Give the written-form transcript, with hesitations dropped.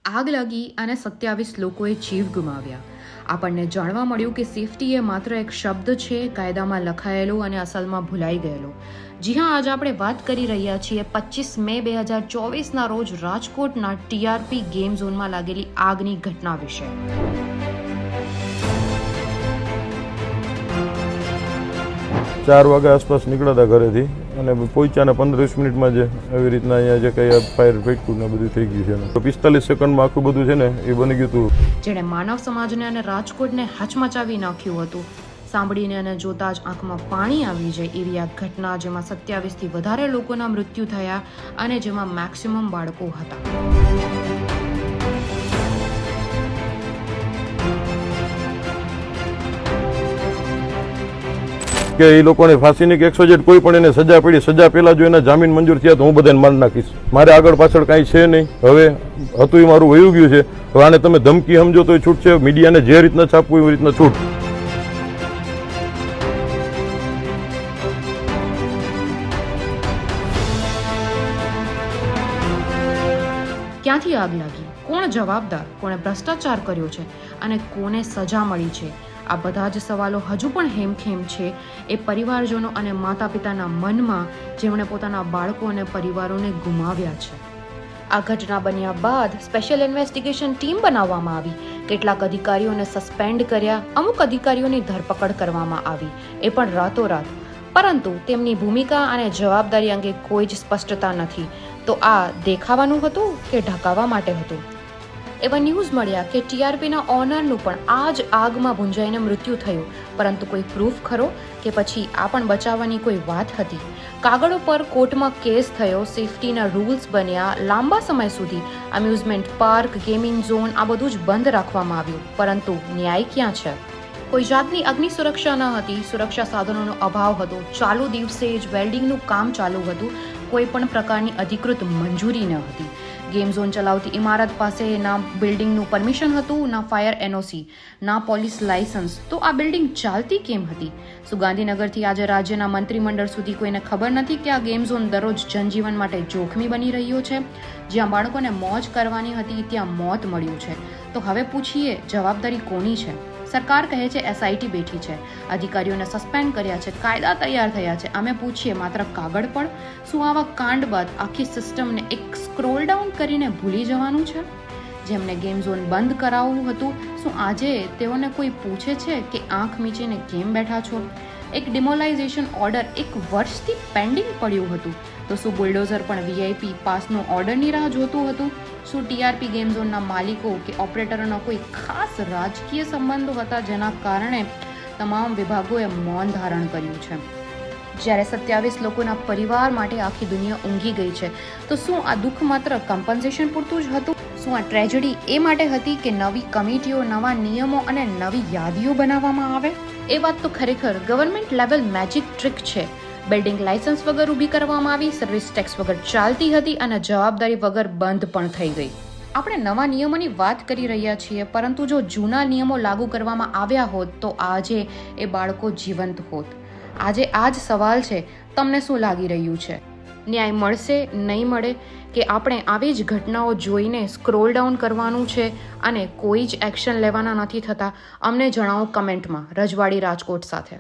આગ લાગી અને 27 લોકોએ જીવ ગુમાવ્યા. આપણને જાણવા મળ્યું કે સેફટી એ માત્ર એક શબ્દ છે, કાયદામાં લખાયેલો અને અસલમાં ભૂલાઈ ગયેલો. જી હા, આજે આપણે વાત કરી રહ્યા છીએ 25 મે 2024ના રોજ રાજકોટના TRP ગેમ ઝોનમાં લાગેલી આગની ઘટના વિશે. 4 વાગ્યા આસપાસ નીકળ્યા હતા ઘરેથી અને પહોંચ્યા 15-20 મિનિટમાં જ આવી રીતના અહીંયા જે કંઈ ફાયર ફેંક્યું ને બધું થઈ ગયું છે. 45 સેકન્ડમાં આખું બધું છે ને એ બની ગયું હતું, જેણે માનવ સમાજને અને રાજકોટને હચમચાવી નાખ્યું હતું. સાંભળીને અને જોતા જ આંખમાં પાણી આવી જાય એવી આ ઘટના, જેમાં 27થી વધારે લોકોના મૃત્યુ થયા અને જેમાં મેક્સિમમ બાળકો હતા. કે એ લોકોને ફાંસીની કે 100 કોઈ પણ એને સજા પડી, સજા પહેલા જો એના જામીન મંજૂર થયા તો હું બધાને મારી નાખીશ. મારે આગળ પાછળ કાંઈ છે નહીં. હવે હતું એ મારું વયું ગયું છે. હવે આને તમે ધમકી સમજો તો છૂટ છે, મીડિયાને જે રીતના છાપવું એવી રીતના છૂટ. ક્યાંથી આગ લાગી, કોણ જવાબદાર, કોણે ભ્રષ્ટાચાર કર્યો છે અને કોને સજા મળી છે, આ બધા જ સવાલો હજુ પણ હેમખેમ છે એ પરિવારજનો અને માતા પિતાના મનમાં, જેમણે પોતાના બાળકો અને પરિવારોને ગુમાવ્યા છે. આ ઘટના બન્યા બાદ સ્પેશિયલ ઇન્વેસ્ટિગેશન ટીમ બનાવવામાં આવી. કેટલાક અધિકારીઓને સસ્પેન્ડ કર્યા, અમુક અધિકારીઓની ધરપકડ કરવામાં આવી, એ પણ રાતોરાત. પરંતુ તેમની ભૂમિકા અને જવાબદારી અંગે કોઈ જ સ્પષ્ટતા નથી. તો આ દેખાવાનું હતું કે ઢકાવવા માટે હતું? એવા ન્યૂઝ મળ્યા કે TRPના ઓનરનું પણ આ જ આગમાં ભૂંજાઈને મૃત્યુ થયું, પરંતુ કોઈ પ્રૂફ ખરો કે પછી આ પણ બચાવવાની કોઈ વાત હતી? કાગળો પર કોર્ટમાં કેસ થયો, સેફટીના રૂલ્સ બન્યા, લાંબા સમય સુધી અમ્યુઝમેન્ટ પાર્ક, ગેમિંગ ઝોન આ બધું જ બંધ રાખવામાં આવ્યું, પરંતુ ન્યાય ક્યાં છે? કોઈ જાતની અગ્નિ સુરક્ષા ન હતી, સુરક્ષા સાધનોનો અભાવ હતો, ચાલુ દિવસે જ વેલ્ડિંગનું કામ ચાલુ હતું, કોઈ પણ પ્રકારની અધિકૃત મંજૂરી ન હતી. ગેમ ઝોન ચલાવતી ઇમારત પાસે ના બિલ્ડિંગનું પરમિશન હતું, ના ફાયર NOC, ના પોલીસ લાયસન્સ. તો આ બિલ્ડિંગ ચાલતી કેમ હતી? શું ગાંધીનગરથી આજે રાજ્યના મંત્રીમંડળ સુધી કોઈને ખબર નથી કે આ ગેમ ઝોન દરરોજ જનજીવન માટે જોખમી બની રહ્યો છે? જ્યાં બાળકોને મોજ કરવાની હતી ત્યાં મોત મળ્યું છે. તો હવે પૂછીએ, જવાબદારી કોની છે? સરકાર કહે છે SIT બેઠી છે, અધિકારીઓને સસ્પેન્ડ કર્યા છે, કાયદા તૈયાર થયા છે. અમે પૂછીએ, માત્ર કાગળ પર? શું આવા કાંડ બાદ આખી સિસ્ટમને એક સ્ક્રોલ ડાઉન કરીને ભૂલી જવાનું છે? જેમને ગેમ ઝોન બંધ કરાવવું હતું, શું આજે તેઓને કોઈ પૂછે છે કે આંખ મીચીને કેમ બેઠા છો? એક ડિમોલાઇઝેશન ઓર્ડર 1 વર્ષથી પેન્ડિંગ પડ્યું હતું, તો શું બુલડોઝર પણ VIP પાસનો ઓર્ડરની રાહ જોતું હતું? શું TRP ગેમ ઝોનના માલિકો કે ઓપરેટરોના કોઈ ખાસ રાજકીય સંબંધો હતા જેના કારણે તમામ વિભાગોએ મૌન ધારણ કર્યું છે? જ્યારે 27 લોકોના પરિવાર માટે આખી દુનિયા ઊંઘી ગઈ છે, તો શું આ દુઃખ માત્ર કમ્પન્સેશન પૂરતું જ હતું? શું આ ટ્રેજેડી એ માટે હતી કે નવી કમિટીઓ, નવા નિયમો અને નવી યાદીઓ બનાવવામાં આવે? એ વાત તો ખરેખર ગવર્મેન્ટ લેવલ મેજિક ટ્રિક છે. બિલ્ડિંગ લાયસન્સ વગર ઊભી કરવામાં આવી, સર્વિસ ટેક્સ વગર ચાલતી હતી અને જવાબદારી વગર બંધ પણ થઈ ગઈ. આપણે નવા નિયમોની વાત કરી રહ્યા છીએ, પરંતુ જો જૂના નિયમો લાગુ કરવામાં આવ્યા હોત તો આજે એ બાળકો જીવંત હોત. આજે આ જ સવાલ છે, તમને શું લાગી રહ્યું છે? ન્યાય મળશે, નહીં મળે, કે આપણે આવી જ ઘટનાઓ જોઈને સ્ક્રોલ ડાઉન કરવાનું છે અને કોઈ જ એક્શન લેવાના નથી થતા? અમને જણાવો કમેન્ટમાં. રજવાડી રાજકોટ સાથે.